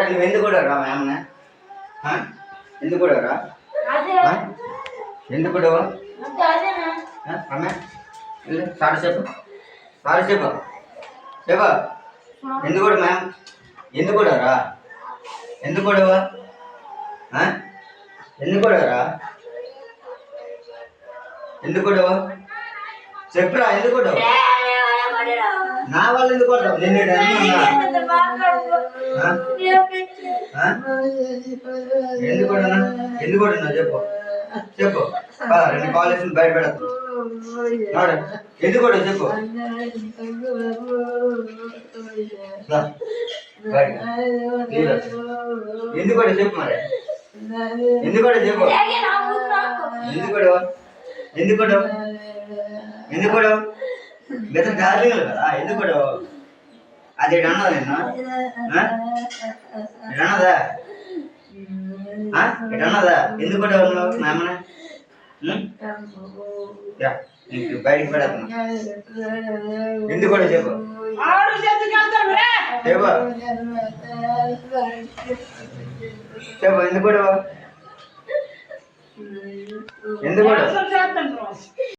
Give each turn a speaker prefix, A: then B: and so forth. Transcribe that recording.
A: నువ్వెందుకు కూడా రా మ్యామ్న ఎందుకు కూడా రా ఎందుకు కూడా సారీ చెప్పు సారీ చెప్పు చెప్పా ఎందుకు కూడా మ్యామ్ ఎందుకు కూడా రా ఎందుకు కూడా ఎందుకు కూడా రా ఎందుకు కూడా చెప్పురా ఎందుకు కూడా నా వాళ్ళు ఎందుకు కొడతావు నిన్ను ఎందుకు కొడనా ఎందుకు కొడుతున్నా చెప్పు చెప్పు రెండు కాలేజ్ బయట పెడతావు ఎందుకు కూడా చెప్పు ఎందుకు కూడా చెప్పు మరి ఎందుకు కూడా చెప్పు ఎందుకు కూడా ఎందుకు కూడా ఎందుకు కూడా గత గార్లింగ్ కదా ఎందుకు కూడా అది అన్నదా నిన్ను అన్నదా అన్నదా ఎందుకు కూడా ఉన్నావు నామన బయటికి పెడతాను ఎందుకు కూడా చెప్పు చెప్పు చెప్పు ఎందుకు కూడా ఎందుకు కూడా